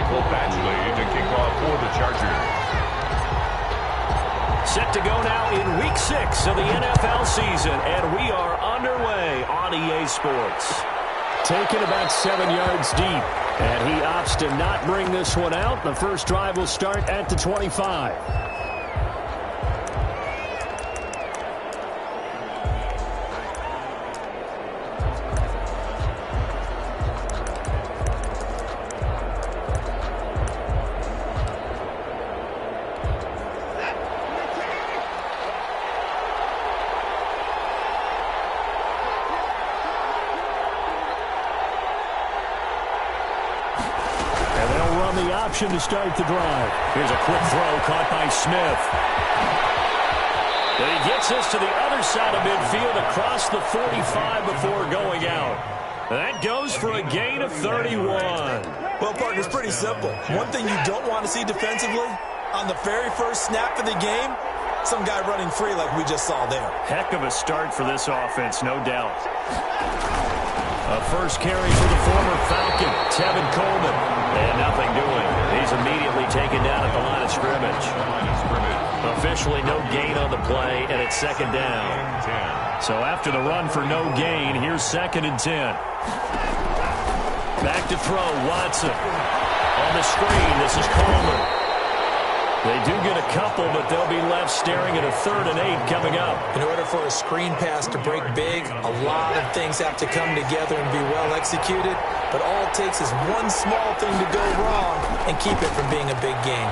Michael Badgley to kick off for the Chargers. Set to go now in Week 6 of the NFL season, and we are underway on EA Sports. Taken about 7 yards deep, and he opts to not bring this one out. The first drive will start at the 25. To start the drive. Here's a quick throw caught by Smith. And he gets this to the other side of midfield across the 45 before going out. That goes for a gain of 31. Well, Parker, it's pretty simple. One thing you don't want to see defensively, on the very first snap of the game, some guy running free like we just saw there. Heck of a start for this offense, no doubt. A first carry for the former Falcon, Tevin Coleman. And nothing doing. He's immediately taken down at the line of scrimmage. Officially no gain on the play, and it's second down. So after the run for no gain, here's 2nd and 10. Back to throw, Watson. On the screen, this is Coleman. They do get a couple, but they'll be left staring at a 3rd and 8 coming up. In order for a screen pass to break big, a lot of things have to come together and be well executed. But all it takes is one small thing to go wrong and keep it from being a big game.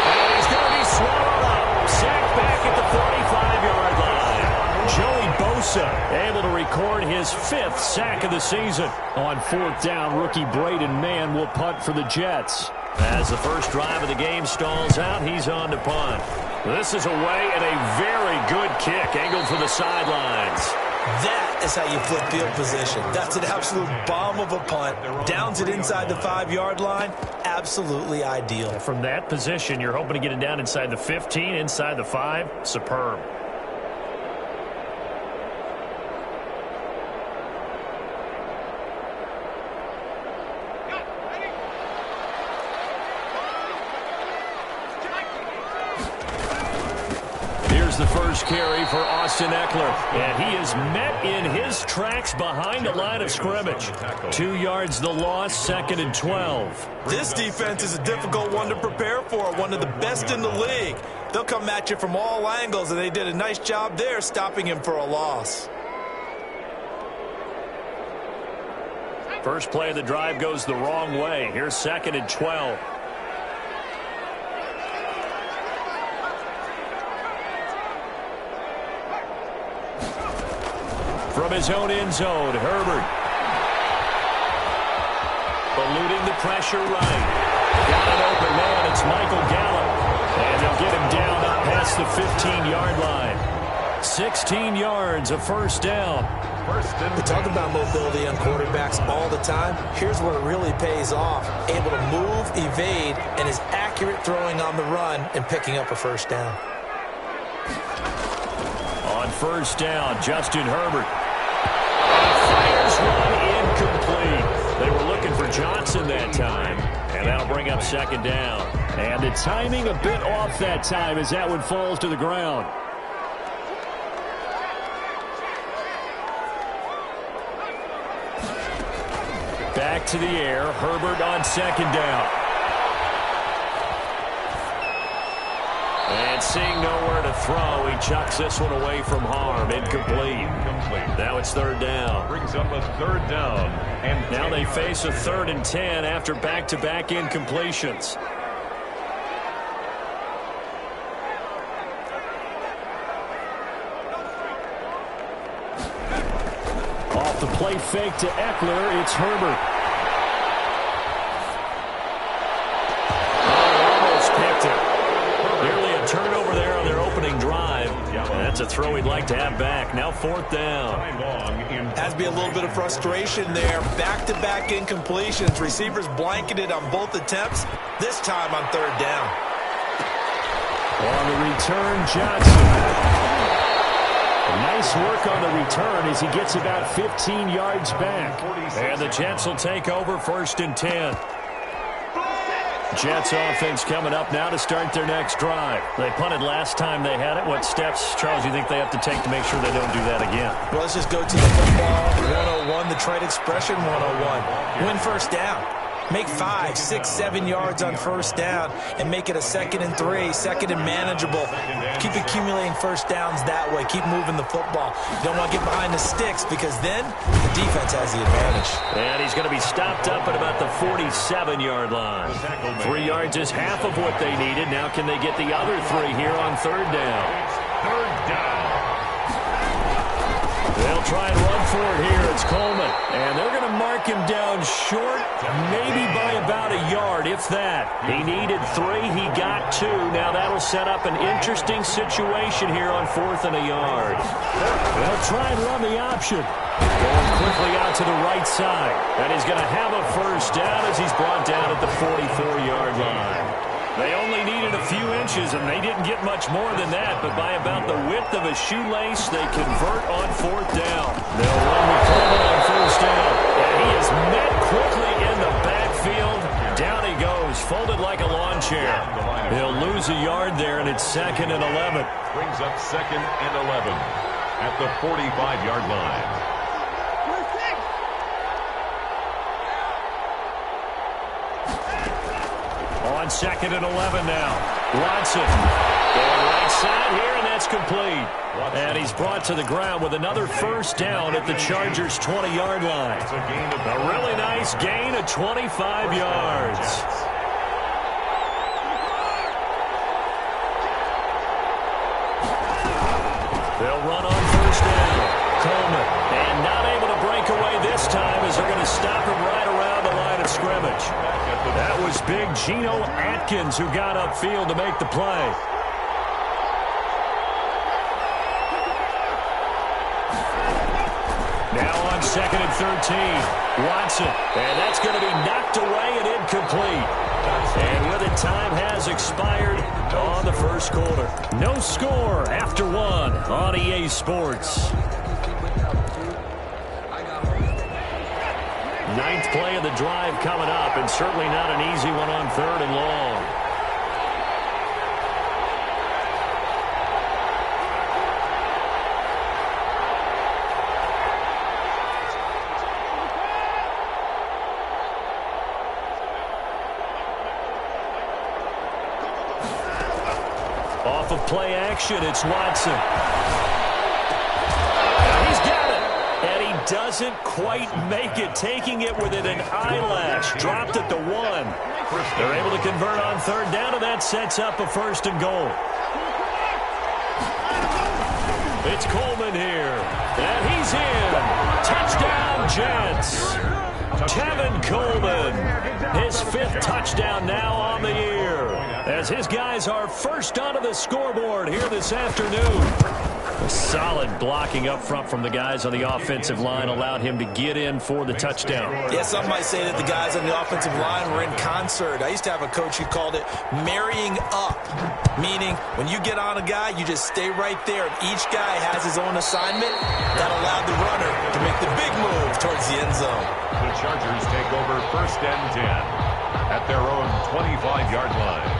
And he's going to be swallowed up. Sacked back at the 45-yard line. Joey Bosa able to record his 5th sack of the season. On 4th down, rookie Braden Mann will punt for the Jets. As the first drive of the game stalls out, he's on to punt. This is away and a very good kick angled for the sidelines. That is how you flip field position. That's an absolute bomb of a punt. Downs it inside the 5-yard line. Absolutely ideal. From that position, you're hoping to get it down inside the 15, inside the 5. Superb. The first carry for Austin Eckler, and he is met in his tracks behind the line of scrimmage. 2 yards the loss, 2nd and 12. This defense is a difficult one to prepare for, one of the best in the league. They'll come at you from all angles, and they did a nice job there stopping him for a loss. First play of the drive goes the wrong way. Here's 2nd and 12. From his own end zone, Herbert. Eluding the pressure right. Got an open man, it's Michael Gallup. And they'll get him down up past the 15-yard line. 16 yards, a first down. We talk about mobility on quarterbacks all the time. Here's where it really pays off. Able to move, evade, and is accurate throwing on the run and picking up a first down. On first down, Justin Herbert. Fires one incomplete. They were looking for Johnson that time, and that'll bring up 2nd down. And the timing a bit off that time as that one falls to the ground. Back to the air, Herbert on 2nd down. And seeing nowhere to throw, he chucks this one away from harm. Incomplete. Now it's 3rd down. Brings up a 3rd down. And now they face a 3rd and 10 after back-to-back incompletions. Off the play fake to Eckler, it's Herbert. Almost picked it. Nearly a turnover there on their opening drive. That's a throw he'd like to have back. Now 4th down. Has to be a little bit of frustration there. Back-to-back incompletions. Receivers blanketed on both attempts. This time on 3rd down. On the return, Johnson. Nice work on the return as he gets about 15 yards back. And the Jets will take over 1st and 10. Jets offense coming up now to start their next drive. They punted last time they had it. What steps, Charles, you think they have to take to make sure they don't do that again? Well, let's just go to the football 101, the trade expression 101. Win first down. Make 5, 6, 7 yards on first down and make it a 2nd and 3, 2nd and manageable. Keep accumulating first downs that way. Keep moving the football. You don't want to get behind the sticks because then the defense has the advantage. And he's going to be stopped up at about the 47-yard line. 3 yards is half of what they needed. Now can they get the other 3 here on 3rd down? Third down. They'll try and run for it here. It's Coleman. And they're going to mark him down short, maybe by about a yard, if that. He needed 3. He got 2. Now that'll set up an interesting situation here on 4th and a yard. They'll try and run the option. Going quickly out to the right side. And he's going to have a first down as he's brought down at the 44-yard line. They only needed a few inches, and they didn't get much more than that, but by about the width of a shoelace, they convert on 4th down. They'll run with Coleman on 1st down, and he is met quickly in the backfield. Down he goes, folded like a lawn chair. He'll lose a yard there, and it's 2nd and 11. Brings up 2nd and 11 at the 45-yard line. On 2nd and 11 now. Watson going right side here, and that's complete. And he's brought to the ground with another first down at the Chargers' 20-yard line. A really nice gain of 25 yards. They'll run on first down. Coleman, and not able to break away this time as they're going to stop him right around the line of scrimmage. That was big Geno Atkins who got upfield to make the play. Now on 2nd and 13, Watson, and that's going to be knocked away and incomplete. And with it, time has expired on the first quarter. No score after 1 on EA Sports. 9th play of the drive coming up, and certainly not an easy one on 3rd and long. Off of play action, it's Watson. He's got it. And he doesn't quite make it, taking it within an eyelash. Dropped at the 1. They're able to convert on 3rd down, and that sets up a 1st and goal. It's Coleman here. And he's in. Touchdown, Jets. Tevin Coleman. His 5th touchdown now on the year, as his guys are first onto the scoreboard here this afternoon. A solid blocking up front from the guys on the offensive line allowed him to get in for the touchdown. Yeah, some might say that the guys on the offensive line were in concert. I used to have a coach who called it marrying up, meaning when you get on a guy, you just stay right there. Each guy has his own assignment. That allowed the runner to make the big move towards the end zone. The Chargers take over 1st and 10 at their own 25-yard line.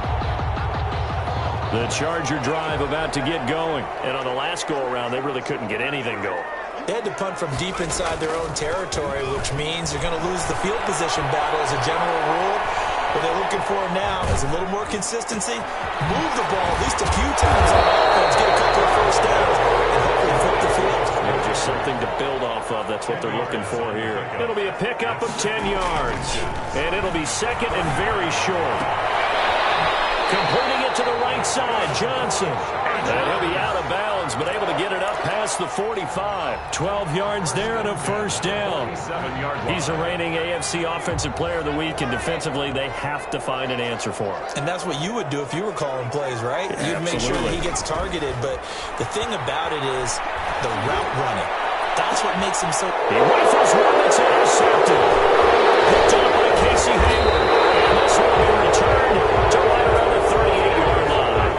The Charger drive about to get going. And on the last go-around, they really couldn't get anything going. They had to punt from deep inside their own territory, which means they're going to lose the field position battle as a general rule. What they're looking for now is a little more consistency. Move the ball at least a few times on offense, get a couple of first downs, and hopefully flip the field. Just something to build off of. That's what they're looking for here. It'll be a pickup of 10 yards. And it'll be 2nd and very short. Completing it to the right side, Johnson. And he'll be out of bounds, but able to get it up past the 45. 12 yards there and a first down. He's a reigning AFC Offensive Player of the Week, and defensively, they have to find an answer for him. And that's what you would do if you were calling plays, right? You'd make sure that he gets targeted, but the thing about it is the route running. That's what makes him so... He rifles one that's intercepted. Picked up by Casey Hayward. And this will be returned to right around the 38-yard line.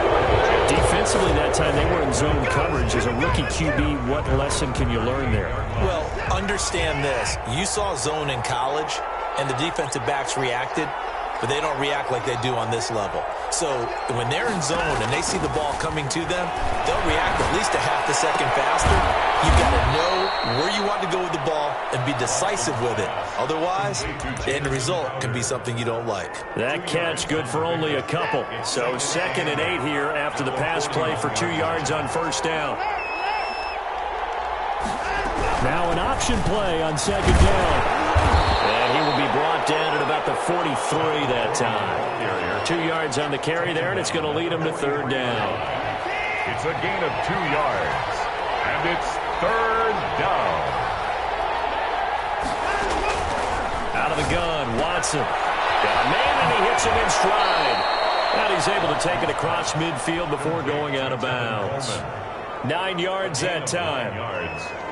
Defensively that time, they were in zone coverage as a rookie QB, what lesson can you learn there? Well, understand this. You saw zone in college, and the defensive backs reacted, but they don't react like they do on this level. So when they're in zone and they see the ball coming to them, they'll react at least a half a second faster. You've got to know where you want to go with the ball and be decisive with it. Otherwise, the end result can be something you don't like. That catch good for only a couple. So 2nd and 8 here after the pass play for 2 yards on first down. Now an option play on 2nd down. And he will be brought down at about the 43 that time. 2 yards on the carry there, and it's going to lead him to 3rd down. It's a gain of 2 yards, and it's 3rd down. Out of the gun, Watson. Got a man, and he hits him in stride. And he's able to take it across midfield before going out of bounds. 9 yards that time.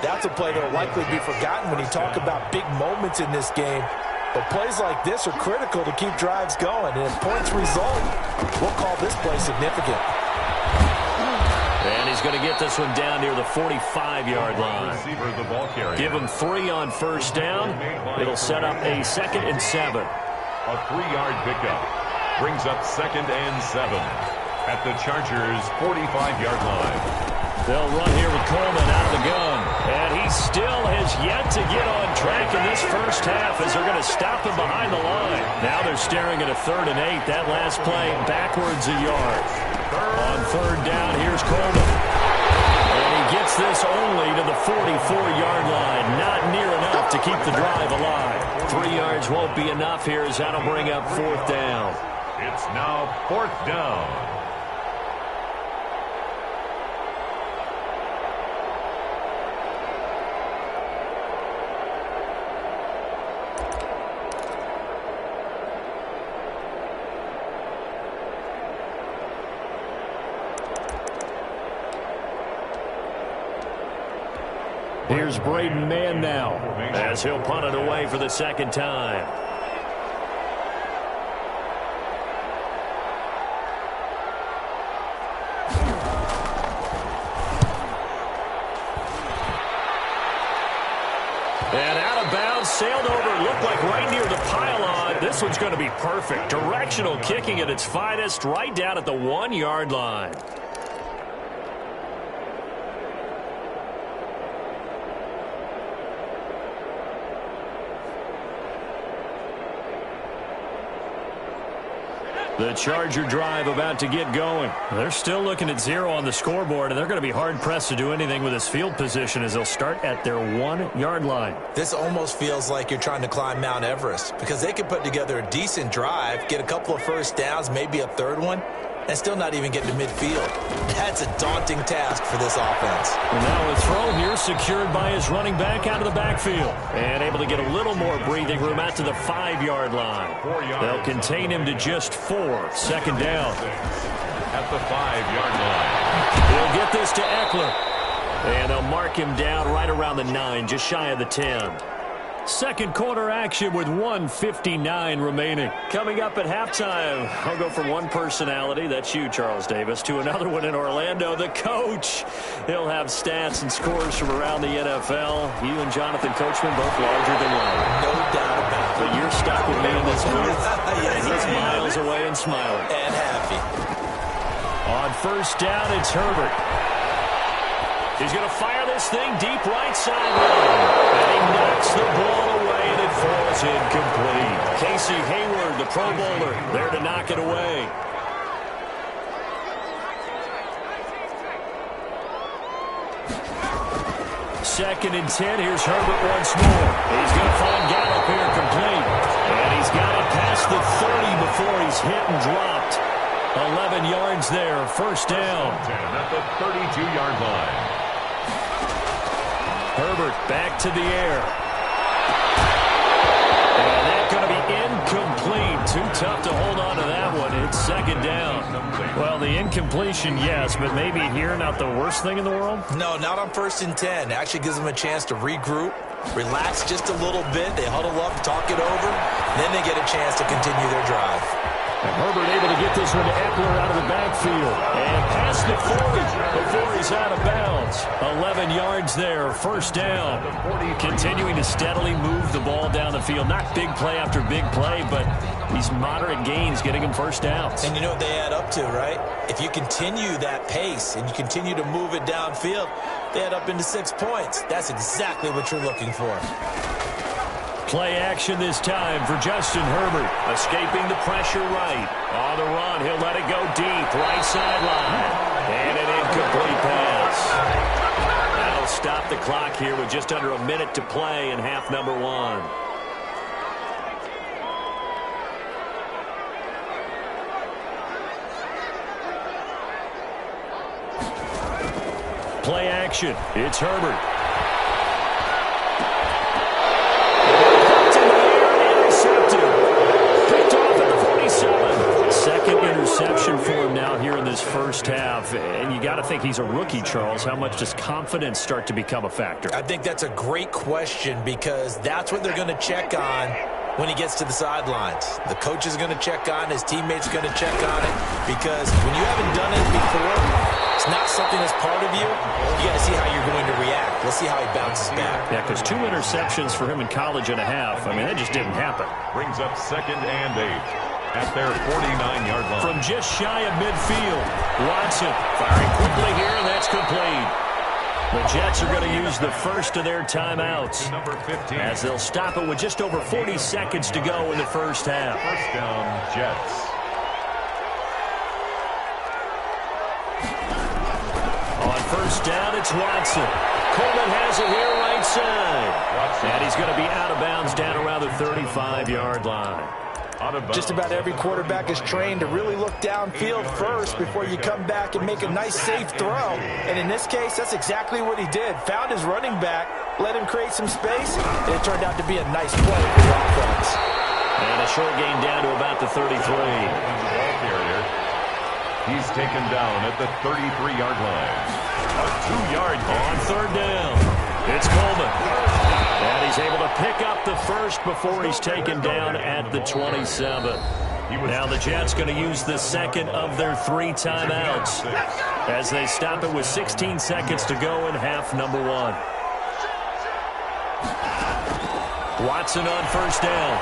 That's a play that will likely be forgotten when you talk about big moments in this game. But plays like this are critical to keep drives going. And if points result, we'll call this play significant. And he's going to get this one down near the 45-yard line. Give him 3 on first down. It'll set up a 2nd and 7. A 3-yard pickup brings up 2nd and 7 at the Chargers' 45-yard line. They'll run here with Coleman out of the gun. And he still has yet to get on track in this first half as they're going to stop him behind the line. Now they're staring at a 3rd and 8. That last play backwards a yard. On 3rd down, here's Coleman. And he gets this only to the 44-yard line. Not near enough to keep the drive alive. 3 yards won't be enough here as that'll bring up 4th down. It's now 4th down. Here's Braden Mann now as he'll punt it away for the 2nd time. And out of bounds, sailed over, looked like right near the pylon. This one's going to be perfect. Directional kicking at its finest, right down at the 1-yard line. The Charger drive about to get going. They're still looking at 0 on the scoreboard, and they're going to be hard-pressed to do anything with this field position as they'll start at their 1-yard line. This almost feels like you're trying to climb Mount Everest because they could put together a decent drive, get a couple of first downs, maybe a 3rd one, and still not even get to midfield. That's a daunting task for this offense. And now a throw here secured by his running back out of the backfield. And able to get a little more breathing room out to the 5-yard line. They'll contain him to just 4. 2nd down. At the 5-yard line. He'll get this to Eckler. And they'll mark him down right around the 9, just shy of the 10. 2nd quarter action with 1:59 remaining. Coming up at halftime, I'll go from one personality, that's you, Charles Davis, to another one in Orlando, the coach. He'll have stats and scores from around the NFL. You and Jonathan Coachman both larger than life. No doubt about it. But you're stuck with me in this booth. Yes, he's miles away and smiling. And happy. On first down, it's Herbert. He's going to fire this thing deep right sideline. And he knocks the ball away, and it falls incomplete. Casey Hayward, the Pro Bowler, there to knock it away. Second and 10. Here's Herbert once more. He's going to find Gallup here complete. And he's got it past the 30 before he's hit and dropped. 11 yards there. First down. At the 32-yard line. Herbert back to the air. And that's going to be incomplete. Too tough to hold on to that one. It's 2nd down. Well, the incompletion, yes, but maybe here not the worst thing in the world? No, not on 1st and 10. Actually gives them a chance to regroup, relax just a little bit. They huddle up, talk it over. Then they get a chance to continue their drive. And Herbert able to get this one to Eckler out of the backfield. And past the 40 before he's out of bounds. 11 yards there, first down. Continuing to steadily move the ball down the field. Not big play after big play, but these moderate gains getting him first downs. And you know what they add up to, right? If you continue that pace and you continue to move it downfield, they add up into 6 points. That's exactly what you're looking for. Play action this time for Justin Herbert. Escaping the pressure right. On the run, he'll let it go deep. Right sideline. And an incomplete pass. That'll stop the clock here with just under a minute to play in half number 1. Play action. It's Herbert. Second interception for him now here in this first half. And you got to think he's a rookie, Charles. How much does confidence start to become a factor? I think that's a great question because that's what they're going to check on when he gets to the sidelines. The coach is going to check on, his teammates are going to check on it because when you haven't done it before, it's not something that's part of you. You got to see how you're going to react. Let's see how he bounces back. Yeah, because 2 interceptions for him in college and a half. I mean, that just didn't happen. Brings up 2nd and 8. At their 49-yard line. From just shy of midfield, Watson firing quickly here, and that's complete. The Jets are going to use the first of their timeouts Number 15. as they'll stop it with just over 40 seconds to go in the first half. First down, Jets. On first down, it's Watson. Coleman has it here right side. And he's going to be out of bounds down around the 35-yard line. Just about every quarterback is trained to really look downfield first before you come back and make a nice, safe throw. And in this case, that's exactly what he did. Found his running back, let him create some space, and it turned out to be a nice play for the offense. And a short gain down to about the 33. He's taken down at the 33-yard line. A 2-yard on third down. It's Coleman. And he's able to pick up the first before he's taken down at the 27. Now the Jets going to use the second of their 3 timeouts as they stop it with 16 seconds to go in half number 1. Watson on first down.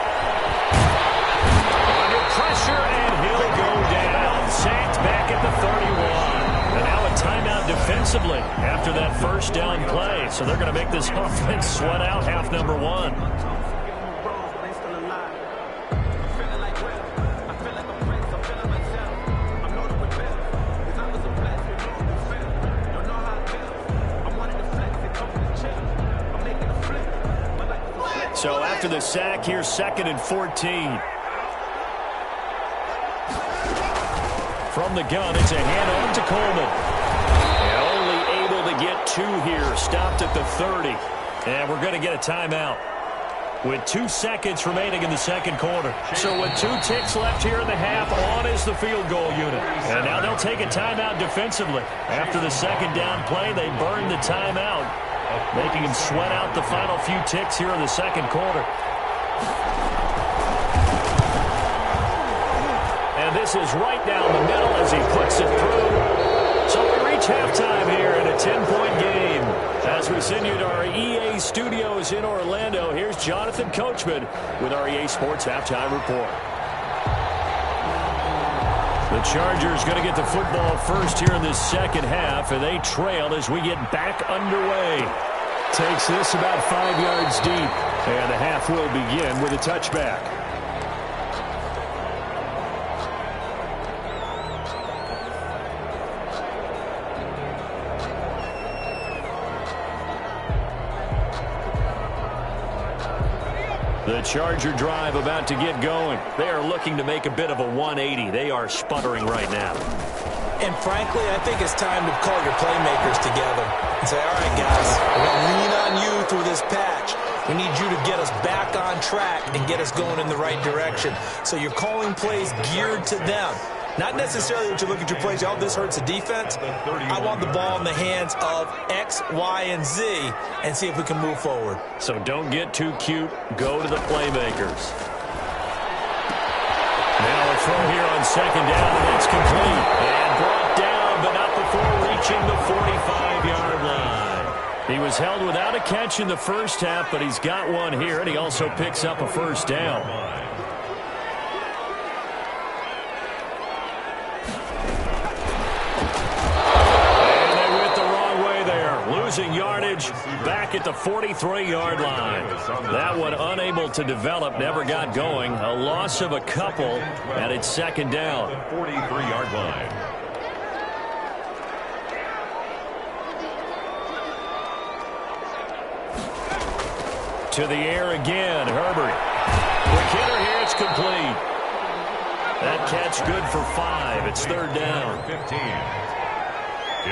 Under pressure, and he'll go down. Sacked back at the 31. And now a timeout defensively after that first down play. So they're going to make this offense sweat out half number 1. So after the sack, here's 2nd and 14. From the gun, it's a hand on to Coleman. And only able to get 2 here. Stopped at the 30. And we're going to get a timeout with 2 seconds remaining in the second quarter. So with 2 ticks left here in the half, on is the field goal unit. And now they'll take a timeout defensively. After the second down play, they burn the timeout, making him sweat out the final few ticks here in the second quarter. And this is right down the middle as he puts it through. So we reach halftime here in a 10-point game. As we send you to our EA studios in Orlando, here's Jonathan Coachman with our EA Sports Halftime Report. The Chargers going to get the football first here in this second half, and they trail as we get back underway. Takes this about 5 yards deep, and the half will begin with a touchback. The Charger drive about to get going. They are looking to make a bit of a 180. They are sputtering right now. And frankly, I think it's time to call your playmakers together and say, all right, guys, we're going to lean on you through this patch. We need you to get us back on track and get us going in the right direction. So you're calling plays geared to them. Not necessarily that you look at your plays, oh, this hurts the defense. I want the ball in the hands of X, Y, and Z and see if we can move forward. So don't get too cute. Go to the playmakers. Now a throw here on second down, and that's complete. And brought down, but not before reaching the 45-yard line. He was held without a catch in the first half, but he's got one here, and he also picks up a first down. Losing yardage back at the 43-yard line. That one unable to develop, never got going. A loss of a couple, and it's second down. 43-yard line. To the air again, Herbert. Quick hitter here, it's complete. That catch good for 5. It's third down. 15.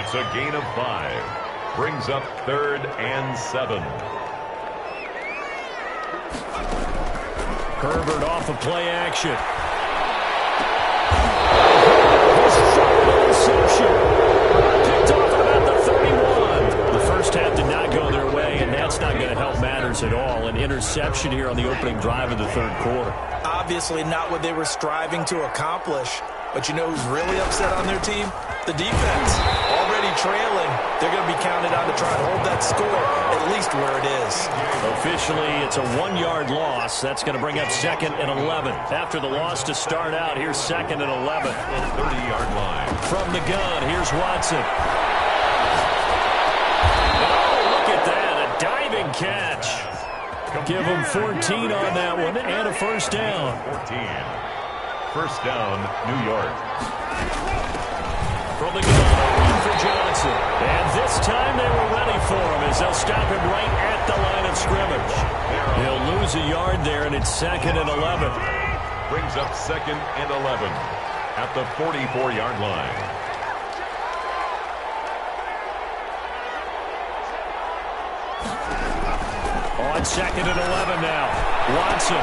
It's a gain of 5. Brings up 3rd and 7. Herbert off of play action. Interception. Picked off at about the 31. The first half did not go their way, and that's not going to help matters at all. An interception here on the opening drive of the third quarter. Obviously not what they were striving to accomplish. But you know who's really upset on their team? The defense. Already trailing. They're going to be counted on to try and hold that score, at least where it is. Officially, it's a 1-yard loss. That's going to bring up 2nd and 11. After the loss to start out, here's 2nd and 11. 30-yard line. From the gun, here's Watson. Oh, look at that. A diving catch. Give him 14 on that one and a first down. 14. First down, New York. From the gun, for Johnson. And this time they were ready for him as they'll stop him right at the line of scrimmage. He'll lose a yard there, and it's 2nd and 11. Brings up 2nd and 11 at the 44-yard line. On 2nd and 11 now. Watson.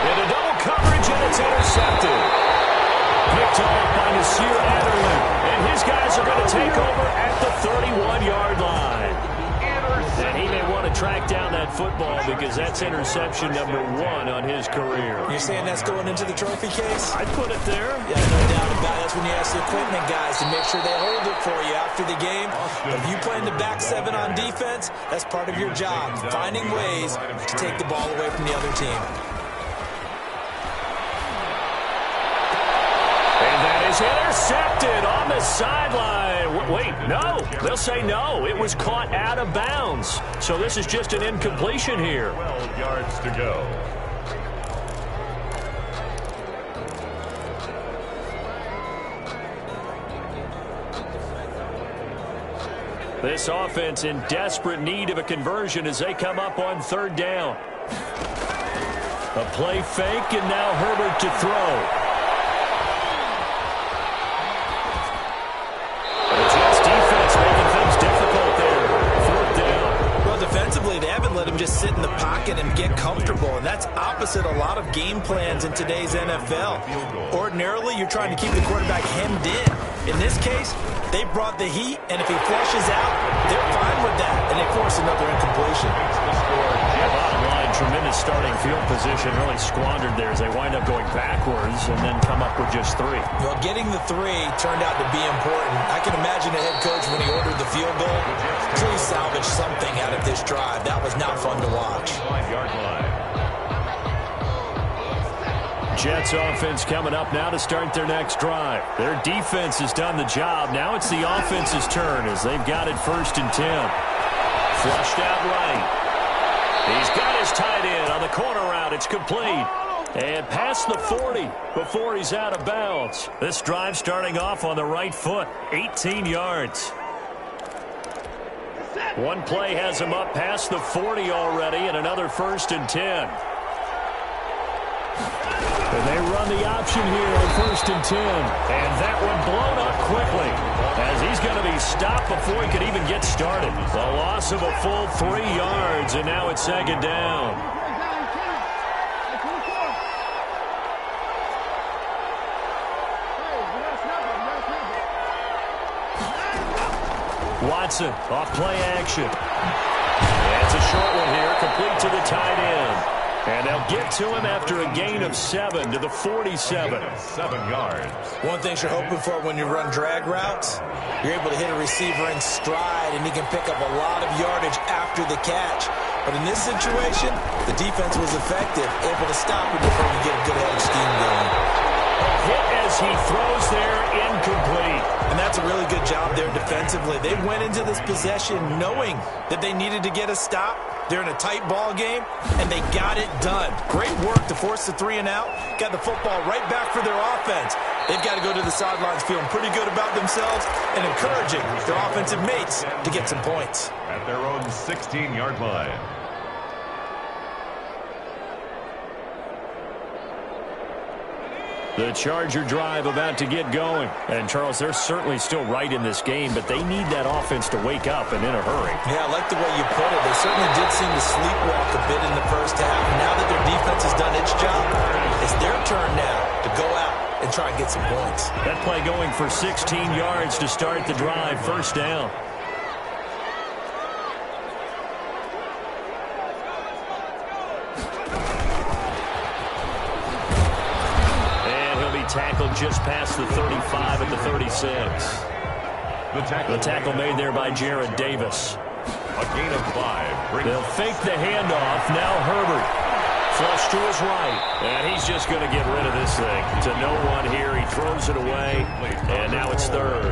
Into double coverage, and it's intercepted. Picked off by Nasir Adderley. And his guys are going to take over at the 31-yard line. And he may want to track down that football because that's interception number 1 on his career. You're saying that's going into the trophy case? I'd put it there. Yeah, no doubt about it. That's when you ask the equipment guys to make sure they hold it for you after the game. But if you play in the back 7 on defense, that's part of your job, finding ways to take the ball away from the other team. Intercepted on the sideline. Wait, no. They'll say no. It was caught out of bounds. So this is just an incompletion here. 12 yards to go. This offense in desperate need of a conversion as they come up on 3rd down. A play fake, and now Herbert to throw. They haven't let him just sit in the pocket and get comfortable, and that's opposite a lot of game plans in today's NFL. Ordinarily, you're trying to keep the quarterback hemmed in. In this case, they brought the heat, and if he flushes out, they're fine with that, and they force another incompletion. Bottom line, tremendous starting field position, really squandered there as they wind up going backwards and then come up with just 3. Well, getting the 3 turned out to be important. I can imagine the head coach when he ordered the field goal. Please salvage something out of this drive. That was not fun to watch. 5-yard line. Jets offense coming up now to start their next drive. Their defense has done the job. Now it's the offense's turn as they've got it 1st and 10. Flushed out right. He's got his tight end on the corner route. It's complete. And past the 40 before he's out of bounds. This drive starting off on the right foot. 18 yards. One play has him up past the 40 already, and another 1st and 10. And they run the option here on 1st and 10. And that one blown up quickly as he's going to be stopped before he could even get started. The loss of a full 3 yards, and now it's 2nd down. Watson off play action. And it's a short one here, complete to the tight end. And they'll get to him after a gain of 7 to the 47. 7 yards. One thing you're hoping for when you run drag routes, you're able to hit a receiver in stride, and he can pick up a lot of yardage after the catch. But in this situation, the defense was effective, able to stop him before you get a good head of steam going. Hit as he throws there, incomplete. And that's a really good job there defensively. They went into this possession knowing that they needed to get a stop. They're in a tight ball game, and they got it done. Great work to force the 3 and out. Got the football right back for their offense. They've got to go to the sidelines feeling pretty good about themselves and encouraging their offensive mates to get some points. At their own 16-yard line. The Charger drive about to get going. And, Charles, they're certainly still right in this game, but they need that offense to wake up and in a hurry. Yeah, I like the way you put it. They certainly did seem to sleepwalk a bit in the first half. Now that their defense has done its job, it's their turn now to go out and try and get some points. That play going for 16 yards to start the drive. First down. Tackled just past the 35 at the 36. The tackle made there by Jared Davis. A gain of 5. They'll fake the handoff. Now Herbert. Flush to his right. And he's just going to get rid of this thing. To no one here. He throws it away. And now it's third.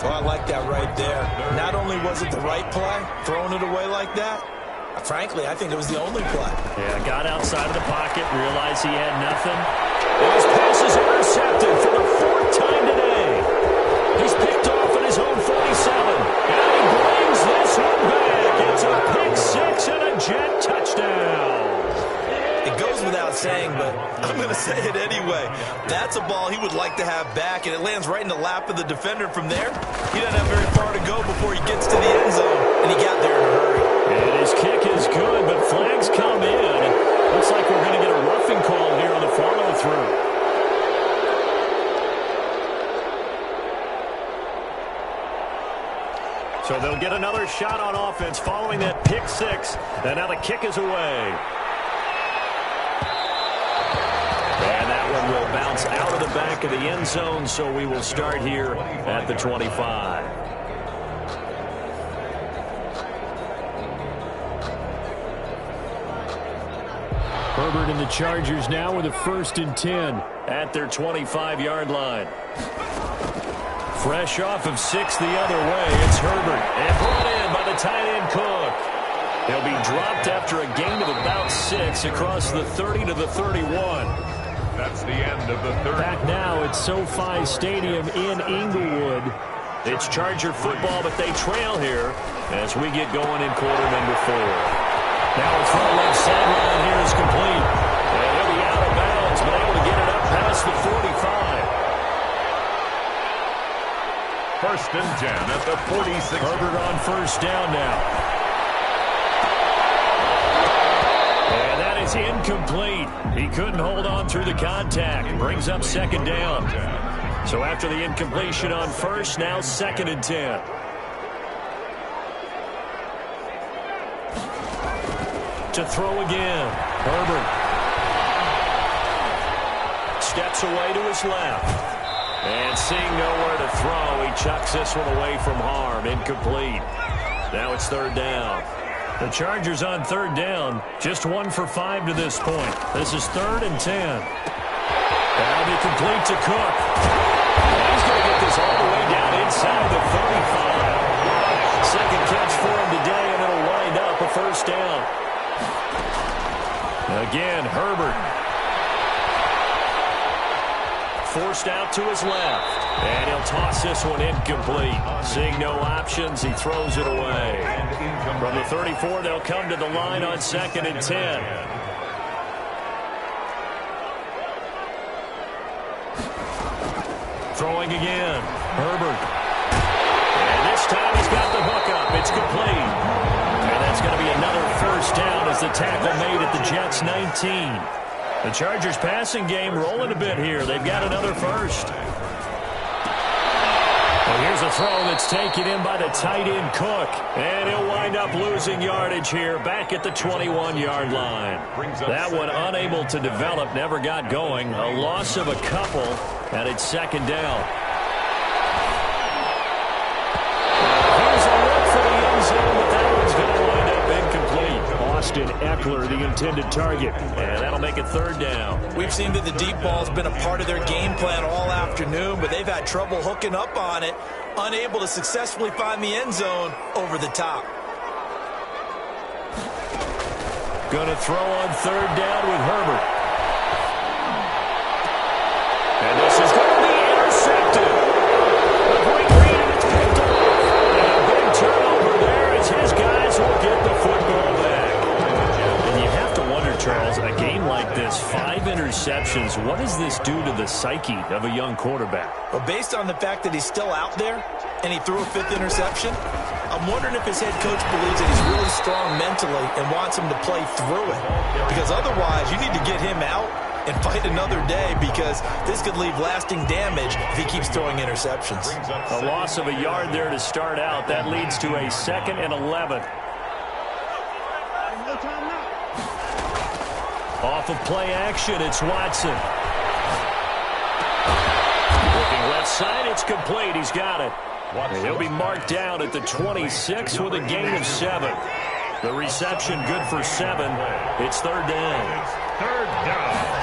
Oh, I like that right there. Not only was it the right play, throwing it away like that, frankly, I think it was the only play. Yeah, got outside of the pocket, realized he had nothing. And his pass is intercepted for the 4th time today. He's picked off at his own 47. And he brings this one back. It's a pick 6 and a Jet touchdown. It goes without saying, but I'm going to say it anyway. That's a ball he would like to have back, and it lands right in the lap of the defender from there. He doesn't have very far to go before he gets to the end zone, and he got there in a hurry. And his kick is good, but flags come in. Looks like we're going to get a roughing call here on the follow-through. So they'll get another shot on offense following that pick 6. And now the kick is away. And that one will bounce out of the back of the end zone, so we will start here at the 25. Herbert and the Chargers now with a 1st and 10 at their 25-yard line. Fresh off of 6 the other way, it's Herbert. And brought in by the tight end Cook. He'll be dropped after a gain of about 6 across the 30 to the 31. That's the end of the third. Back now at SoFi Stadium in Inglewood. It's Charger football, but they trail here as we get going in quarter number 4. Now it's from the left sideline here is complete. And he'll be out of bounds, but able to get it up past the 45. 1st and 10 at the 46. Herbert on 1st down now. And that is incomplete. He couldn't hold on through the contact. Brings up 2nd down. So after the incompletion on 1st, now 2nd and 10. To throw again. Herbert steps away to his left. And seeing nowhere to throw, he chucks this one away from harm. Incomplete. Now it's 3rd down. The Chargers on 3rd down. Just 1 for 5 to this point. This is 3rd and 10. That'll be complete to Cook. He's going to get this all the way down inside the 35. 2nd catch for him today, and it'll wind up a 1st down. Again, Herbert. Forced out to his left. And he'll toss this one incomplete. Seeing no options, he throws it away. From the 34, they'll come to the line on 2nd and 10. Throwing again. Herbert. And this time he's got the hook up. It's complete. And that's going to be another 1st down as the tackle made at the Jets' 19. The Chargers passing game rolling a bit here. They've got another 1st. And here's a throw that's taken in by the tight end Cook. And he'll wind up losing yardage here back at the 21-yard line. That one unable to develop, never got going. A loss of a couple, and it's second down. Here's a look for the end zone, but that one's going to wind up incomplete. Austin Eckler, the intended target, and that'll make it third down. We've seen that the deep ball's been a part of their game plan all afternoon, but they've had trouble hooking up on it, unable to successfully find the end zone over the top. Going to throw on third down with Herbert. And this is going to be intercepted. A great read, and it's picked up. And a big turnover there as his guys will get the football back. And you have to wonder, Charles, a game like this, 5 interceptions, what does this do to the psyche of a young quarterback? Well, based on the fact that he's still out there and he threw a 5th interception, I'm wondering if his head coach believes that he's really strong mentally and wants him to play through it. Because otherwise, you need to get him out and fight another day, because this could leave lasting damage if he keeps throwing interceptions. A loss of a yard there to start out. That leads to a 2nd and 11. Off of play action, it's Watson. Looking left side, it's complete. He's got it. And he'll be marked down at the 26 with a gain of 7. The reception good for 7. It's third down. Third down.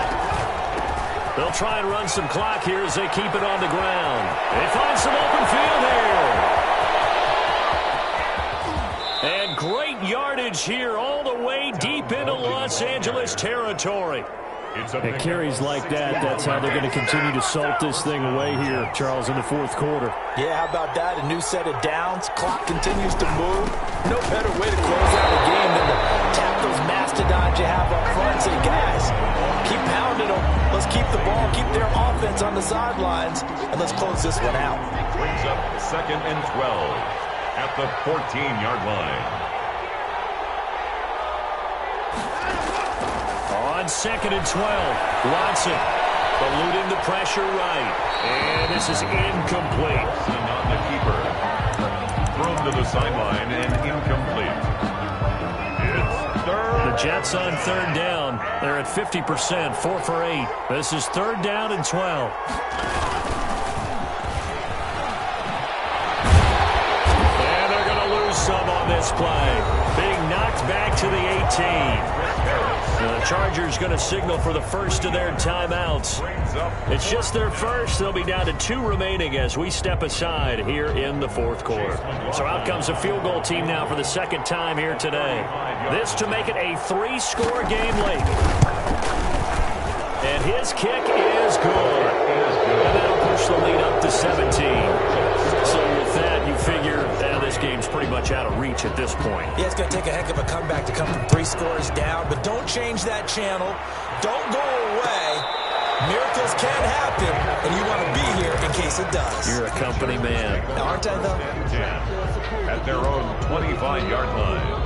They'll try and run some clock here as they keep it on the ground. They find some open field here. And great yardage here all the way deep into Los Angeles territory. At carries like that, that's how they're going to continue to salt this thing away here, Charles, in the fourth quarter. Yeah, how about that? A new set of downs. Clock continues to move. No better way to close out a game than to tap those mastodons you have up front and say, guys, keep pounding them. Let's keep the ball, keep their offense on the sidelines, and let's close this one out. Brings up 2nd and 12 at the 14-yard line. On 2nd and 12, Watson eluding the pressure right. And this is incomplete. And on the keeper. Thrown to the sideline and incomplete. It's third. The Jets on third down. They're at 50%, 4 for 8. This is third down and 12. And they're going to lose some on this play. Being knocked back to the 18. The Chargers going to signal for the first of their timeouts. It's just their first. They'll be down to 2 remaining as we step aside here in the fourth quarter. So out comes a field goal team now for the second time here today. This to make it a 3-score game late. And his kick is good. And that'll push the lead up to 17. So with that, you figure this game's pretty much out of reach at this point. Yeah, it's going to take a heck of a comeback to come from 3 scores down, but don't change that channel. Don't go away. Miracles can happen, and you want to be here in case it does. You're a company man. Aren't I, though? At their own 25-yard line.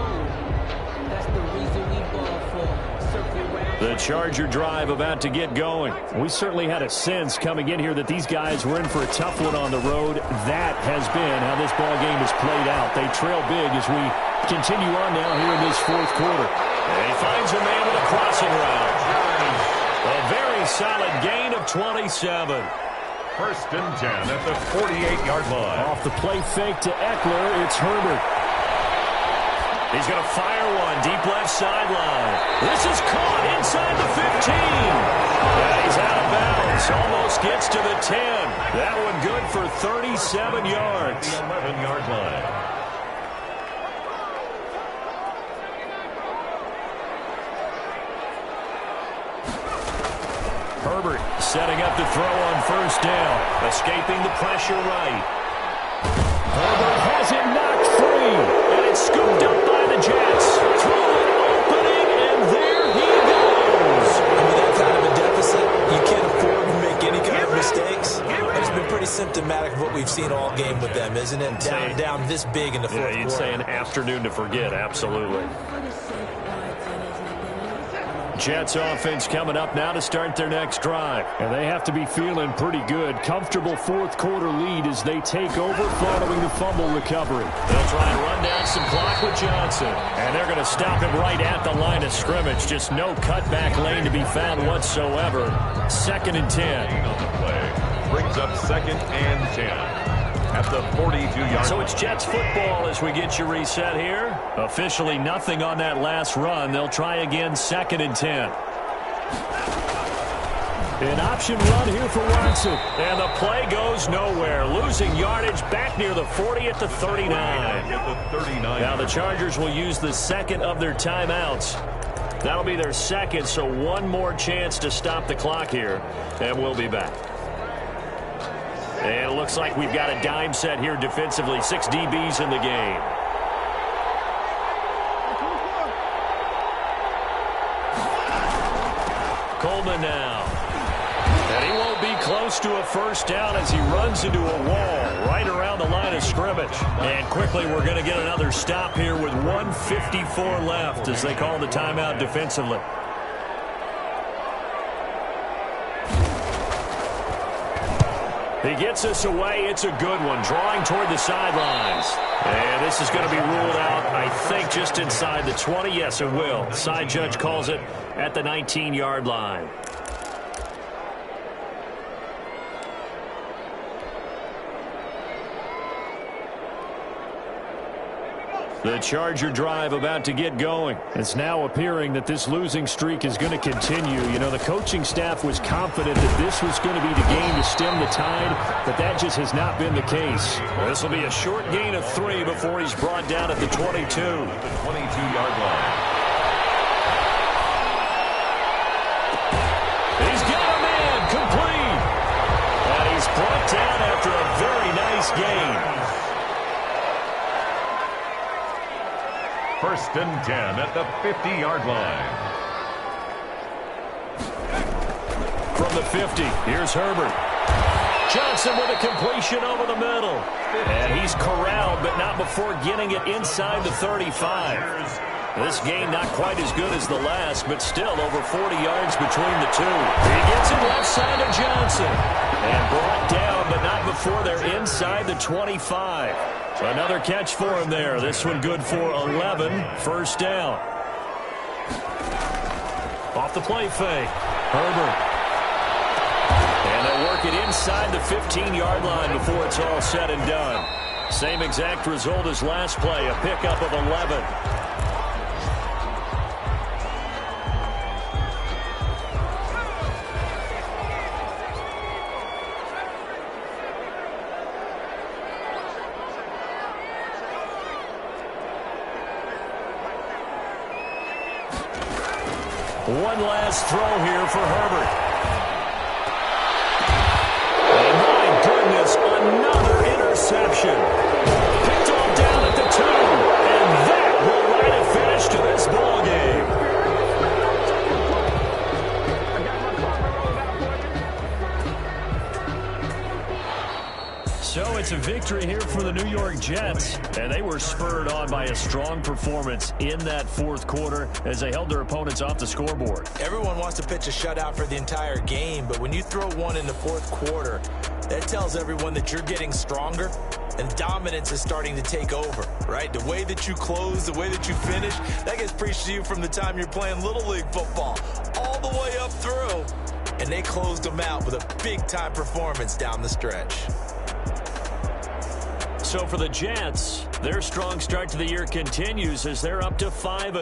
The Charger drive about to get going. We certainly had a sense coming in here that these guys were in for a tough one on the road. That has been how this ball game has played out. They trail big as we continue on now here in this fourth quarter. And he finds a man with a crossing route. A very solid gain of 27. First and 10 at the 48-yard line. Off the play fake to Eckler, it's Herbert. He's going to fire one deep left sideline. This is caught inside the 15. Yeah, he's out of bounds. Almost gets to the 10. That one good for 37 yards. 11-yard line. Herbert setting up to throw on first down. Escaping the pressure right. Herbert has it knocked free. And it's scooped up by the Jets. Through an opening, and there he goes. And with that kind of a deficit, you can't afford to make any kind of mistakes. It's been pretty symptomatic of what we've seen all game with them, isn't it? Down this big in the fourth quarter. Yeah, you'd say an afternoon to forget, absolutely. Jets offense coming up now to start their next drive. And they have to be feeling pretty good. Comfortable fourth quarter lead as they take over following the fumble recovery. They'll try and run down some clock with Johnson. And they're going to stop him right at the line of scrimmage. Just no cutback lane to be found whatsoever. 2nd and 10. On the play. Brings up 2nd and 10. At the 42-yard. So it's Jets football as we get you reset here. Officially nothing on that last run. They'll try again 2nd and 10. An option run here for Watson. And the play goes nowhere. Losing yardage back near the 40 at the 39. Now the Chargers will use the second of their timeouts. That'll be their second, so one more chance to stop the clock here. And we'll be back. And it looks like we've got a dime set here defensively. 6 DBs in the game. Coleman now. And he won't be close to a first down as he runs into a wall right around the line of scrimmage. And quickly we're going to get another stop here with 1:54 left as they call the timeout defensively. He gets us away. It's a good one. Drawing toward the sidelines. And this is going to be ruled out, I think, just inside the 20. Yes, it will. Side judge calls it at the 19-yard line. The Charger drive about to get going. It's now appearing that this losing streak is going to continue. You know, the coaching staff was confident that this was going to be the game to stem the tide, but that just has not been the case. This will be a short gain of 3 before he's brought down at the 22. The 22-yard line. He's got a man complete. And he's brought down after a very nice gain. 1st and 10 at the 50-yard line. From the 50, here's Herbert. Johnson with a completion over the middle. And he's corralled, but not before getting it inside the 35. This game not quite as good as the last, but still over 40 yards between the two. He gets it left side of Johnson. And brought down, but not before they're inside the 25. Another catch for him there. This one good for 11. 1st down. Off the play fake. Herbert. And they'll work it inside the 15-yard line before it's all said and done. Same exact result as last play, a pickup of 11. One last throw here for Herbert. And my goodness, another interception. Picked off down at the 2. And that will write a finish to this ball game. So it's a victory here for the New York Jets, and they were spurred on by a strong performance in that 4th quarter as they held their opponents off the scoreboard. Everyone wants to pitch a shutout for the entire game, but when you throw one in the 4th quarter, that tells everyone that you're getting stronger and dominance is starting to take over, right? The way that you close, the way that you finish, that gets preached to you from the time you're playing Little League football all the way up through, and they closed them out with a big-time performance down the stretch. So for the Jets, their strong start to the year continues as they're up to 5.